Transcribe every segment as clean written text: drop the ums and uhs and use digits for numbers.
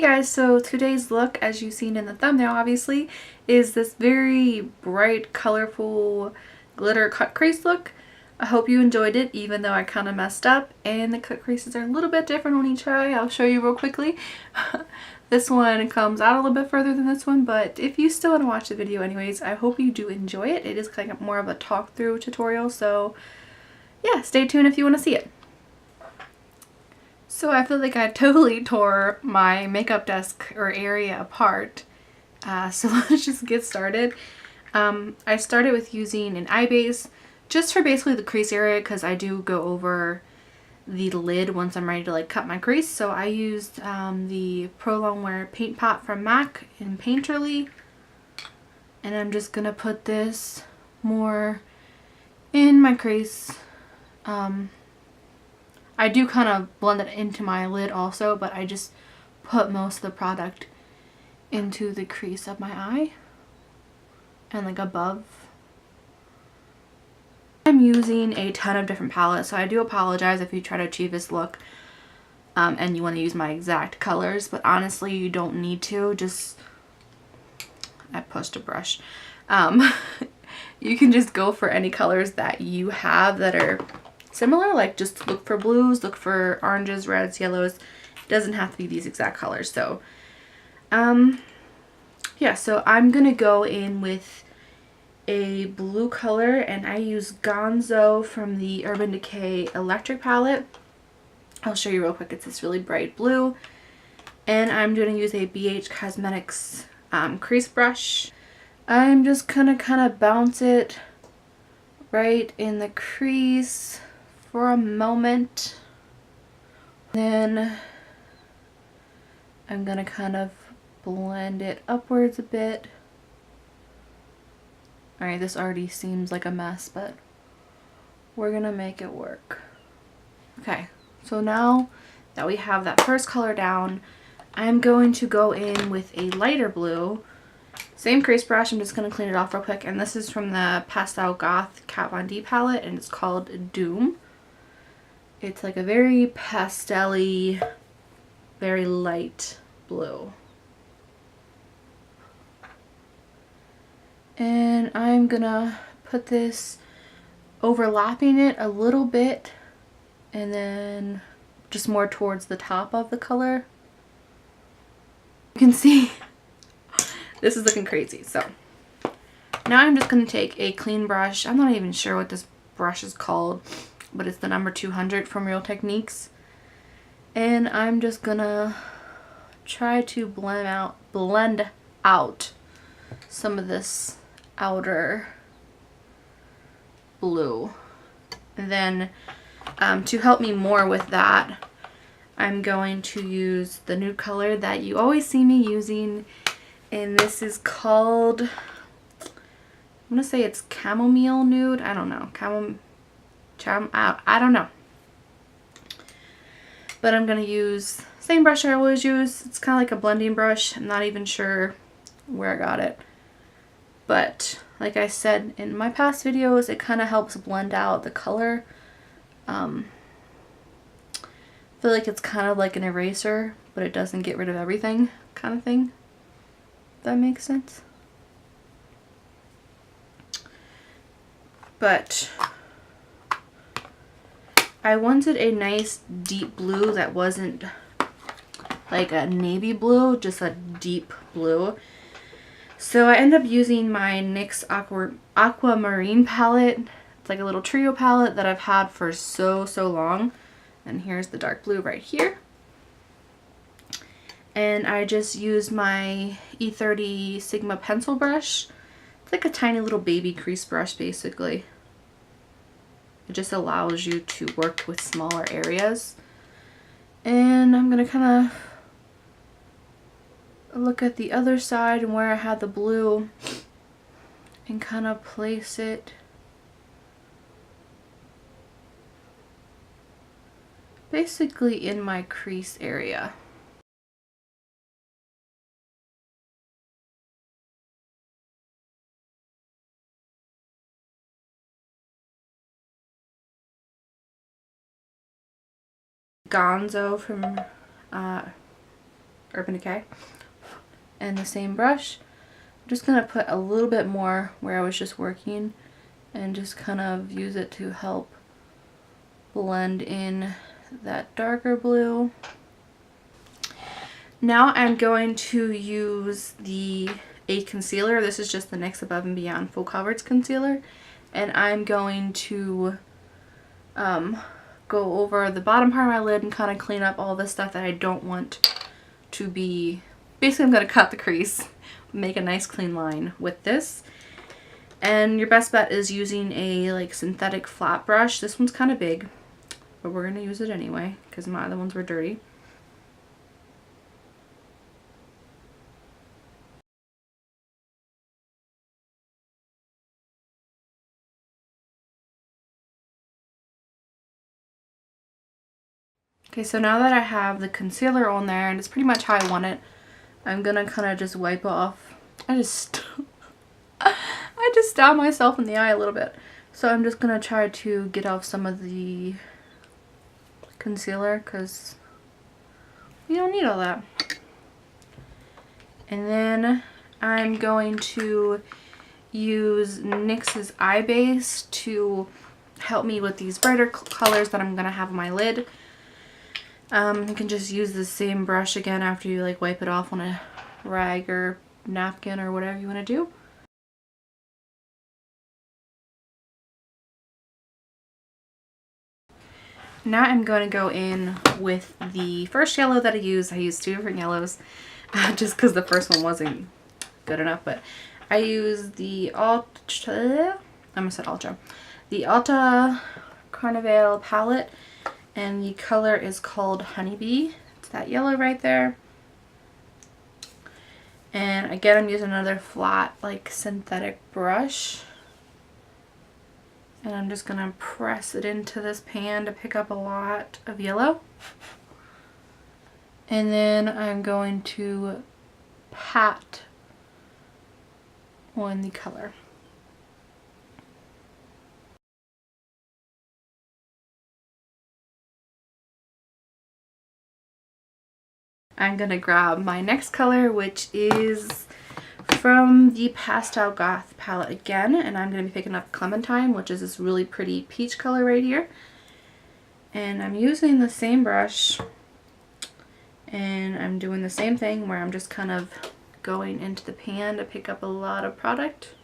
guys, so today's look, as you've seen in the thumbnail obviously, is this very bright, colorful glitter cut crease look. I hope you enjoyed it, even though I kind of messed up and the cut creases are a little bit different on each eye. I'll show you real quickly. This one comes out a little bit further than this one, but if you still want to watch the video anyways, I hope you do enjoy it. It is like more of a talk through tutorial, so yeah, stay tuned if you want to see it. So I feel like I totally tore my makeup desk or area apart. So let's just get started. I started with using an eye base just for basically the crease area because I do go over the lid once I'm ready to like cut my crease. So I used the Pro Longwear Paint Pot from MAC in Painterly. And I'm just going to put this more in my crease. I do kind of blend it into my lid also, but I just put most of the product into the crease of my eye and like above. I'm using a ton of different palettes, so I do apologize if you try to achieve this look and you want to use my exact colors, but honestly you don't need to. Just, I pushed a brush. You can just go for any colors that you have that are similar, like just look for blues, look for oranges, reds, yellows. It doesn't have to be these exact colors. So yeah, so I'm gonna go in with a blue color, and I use Gonzo from the Urban Decay Electric palette. I'll show you real quick. It's this really bright blue, and I'm gonna use a BH Cosmetics crease brush. I'm just gonna kind of bounce it right in the crease for a moment. Then I'm gonna kind of blend it upwards a bit. Alright, this already seems like a mess, but we're gonna make it work. Okay, so now that we have that first color down, I'm going to go in with a lighter blue. Same crease brush, I'm just going to clean it off real quick, and this is from the Pastel Goth Kat Von D palette, and it's called Doom. It's like a very pastel-y, very light blue. And I'm gonna put this overlapping it a little bit, and then just more towards the top of the color. You can see this is looking crazy. So now I'm just going to take a clean brush. I'm not even sure what this brush is called, but it's the number 200 from Real Techniques. And I'm just going to try to blend out some of this outer blue. And then to help me more with that, I'm going to use the nude color that you always see me using. And this is called, I'm gonna say it's chamomile nude. I don't know. I don't know. But I'm gonna use same brush I always use. It's kind of like a blending brush. I'm not even sure where I got it. But like I said in my past videos, it kind of helps blend out the color. I feel like it's kind of like an eraser, but it doesn't get rid of everything kind of thing. That makes sense. But I wanted a nice deep blue that wasn't like a navy blue, just a deep blue. So I ended up using my NYX Aquamarine palette. It's like a little trio palette that I've had for so long. And here's the dark blue right here. And I just used my E30 Sigma pencil brush. It's like a tiny little baby crease brush basically. It just allows you to work with smaller areas. And I'm going to kind of look at the other side and where I had the blue and kind of place it basically in my crease area. Gonzo from Urban Decay. And the same brush. I'm just going to put a little bit more where I was just working and just kind of use it to help blend in that darker blue. Now I'm going to use a concealer. This is just the NYX Above and Beyond Full Coverage Concealer. And I'm going to go over the bottom part of my lid and kind of clean up all the stuff that I don't want to be. Basically, I'm going to cut the crease, make a nice clean line with this. And your best bet is using a like synthetic flat brush. This one's kind of big, but we're going to use it anyway because my other ones were dirty. Okay, so now that I have the concealer on there and it's pretty much how I want it, I'm gonna kind of just wipe off. I just stabbed myself in the eye a little bit. So I'm just gonna try to get off some of the concealer because you don't need all that. And then I'm going to use NYX's Eye Base to help me with these brighter colors that I'm gonna have on my lid. You can just use the same brush again after you like wipe it off on a rag or napkin or whatever you want to do. Now I'm going to go in with the first yellow that I used. I used two different yellows just because the first one wasn't good enough, but I used the Ulta Carnival palette. And the color is called Honeybee. It's that yellow right there. And again, I'm using another flat, like synthetic brush. And I'm just gonna press it into this pan to pick up a lot of yellow. And then I'm going to pat on the color. I'm gonna grab my next color, which is from the Pastel Goth palette again, and I'm gonna be picking up Clementine, which is this really pretty peach color right here. And I'm using the same brush, and I'm doing the same thing where I'm just kind of going into the pan to pick up a lot of product.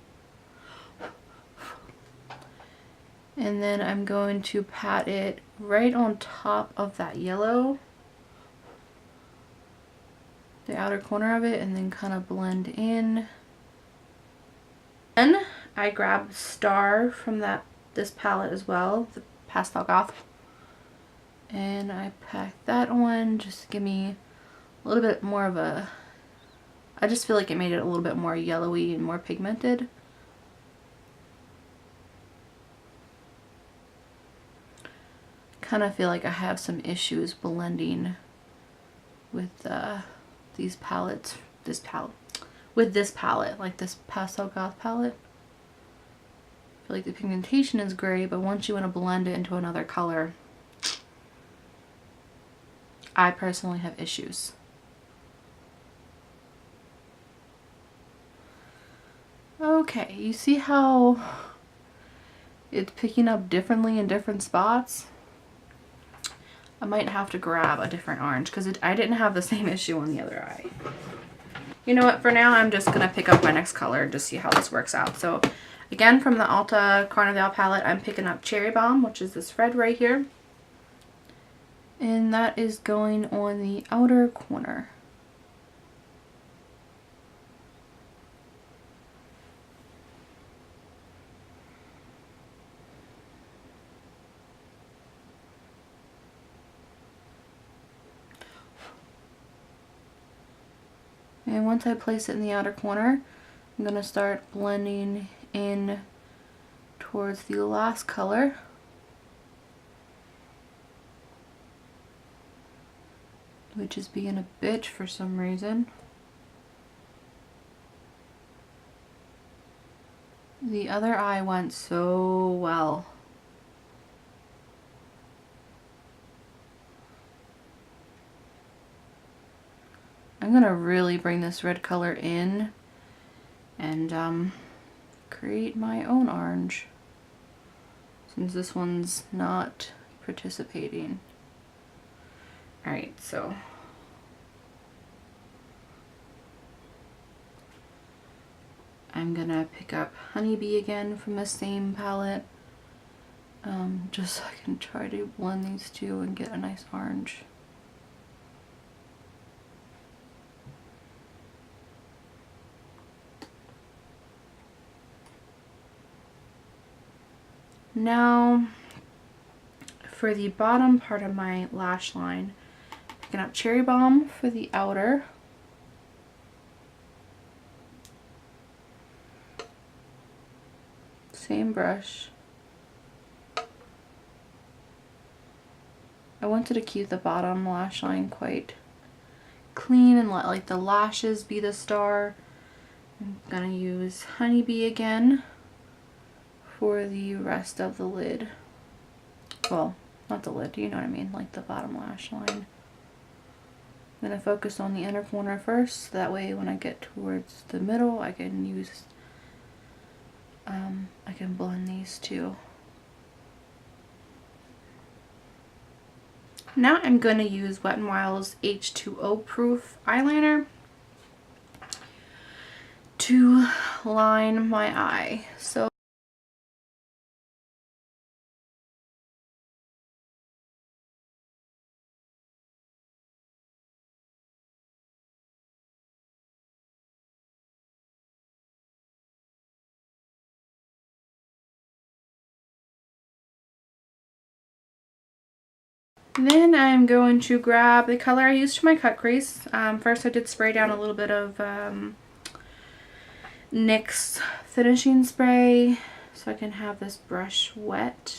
And then I'm going to pat it right on top of that yellow, the outer corner of it, and then kind of blend in. Then I grabbed Star from this palette as well, the Pastel Goth, and I packed that on just to give me a little bit more of a, I just feel like it made it a little bit more yellowy and more pigmented. Kind of feel like I have some issues blending with these palettes, with this palette, like this Pastel Goth palette. I feel like the pigmentation is great, but once you want to blend it into another color, I personally have issues. Okay, you see how it's picking up differently in different spots? I might have to grab a different orange because I didn't have the same issue on the other eye. You know what, for now I'm just going to pick up my next color and just see how this works out. So again, from the Ulta Carnival palette, I'm picking up Cherry Bomb, which is this red right here. And that is going on the outer corner. And once I place it in the outer corner, I'm going to start blending in towards the last color. Which is being a bitch for some reason. The other eye went so well. I'm I'm gonna really bring this red color in and create my own orange, since this one's not participating. Alright, so I'm gonna pick up Honeybee again from the same palette, just so I can try to blend these two and get a nice orange. Now, for the bottom part of my lash line, picking up Cherry Bomb for the outer. Same brush. I wanted to keep the bottom lash line quite clean and let like the lashes be the star. I'm gonna use Honeybee again for the rest of the lid. Well, not the lid, you know what I mean, like the bottom lash line. I'm gonna focus on the inner corner first, that way when I get towards the middle I can use, I can blend these two. Now I'm going to use Wet n Wild's H2O proof eyeliner to line my eye. So then I'm going to grab the color I used for my cut crease. First I did spray down a little bit of NYX finishing spray so I can have this brush wet.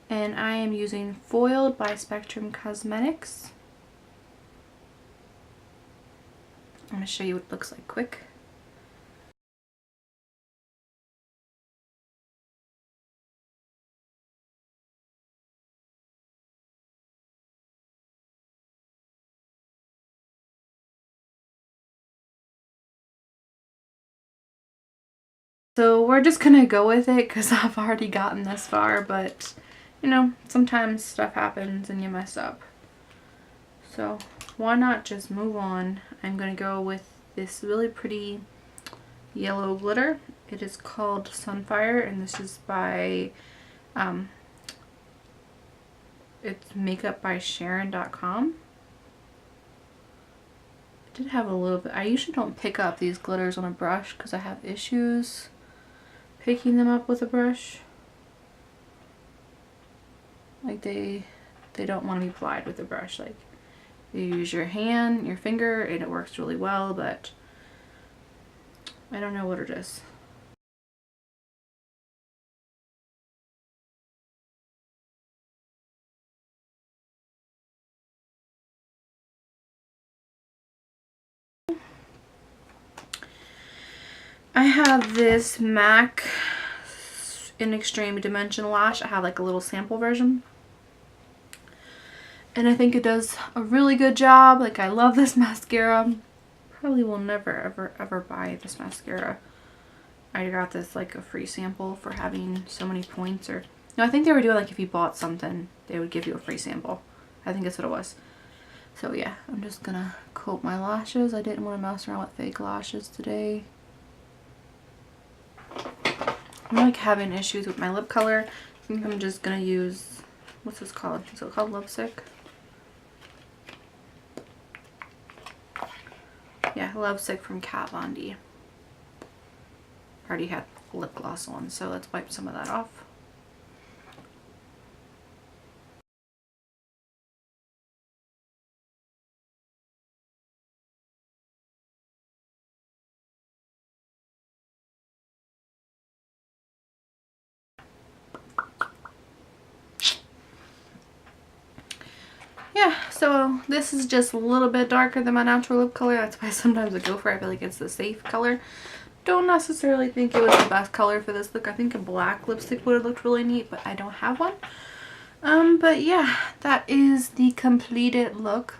And I am using Foiled by Spectrum Cosmetics. I'm going to show you what it looks like quick. So we're just gonna go with it because I've already gotten this far, but you know, sometimes stuff happens and you mess up. So why not just move on? I'm gonna go with this really pretty yellow glitter. It is called Sunfire and this is by, it's makeupbysharon.com. I did have a little bit, I usually don't pick up these glitters on a brush because I have issues picking them up with a brush. Like they don't want to be applied with a brush. Like you use your hand, your finger, and it works really well, but I don't know what it is. I have this MAC in Extreme Dimension lash. I have like a little sample version. And I think it does a really good job. Like I love this mascara. Probably will never ever buy this mascara. I got this like a free sample for having so many points, or no, I think they were doing like if you bought something they would give you a free sample. I think that's what it was. So yeah, I'm just gonna coat my lashes. I didn't want to mess around with fake lashes today. I'm like having issues with my lip color. I think I'm just gonna use, what's this called? Is it called Lovesick? Yeah, Lovesick from Kat Von D. Already had lip gloss on, so let's wipe some of that off. Yeah, so this is just a little bit darker than my natural lip color. That's why sometimes I go for it. I feel like it's the safe color. Don't necessarily think it was the best color for this look. I think a black lipstick would have looked really neat, but I don't have one. But yeah, that is the completed look.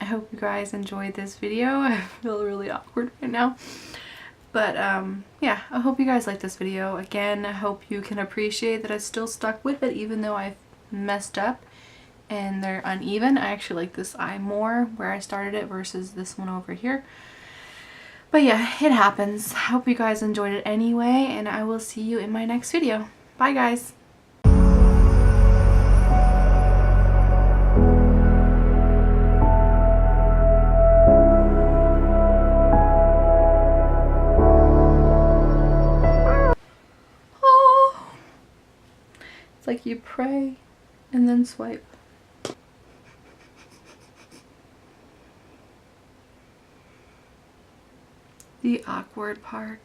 I hope you guys enjoyed this video. I feel really awkward right now. But yeah, I hope you guys like this video. Again, I hope you can appreciate that I still stuck with it even though I messed up and they're uneven. I actually like this eye more where I started it versus this one over here. But yeah, it happens. I hope you guys enjoyed it anyway, and I will see you in my next video. Bye guys! Oh, it's like you pray and then swipe. The awkward part.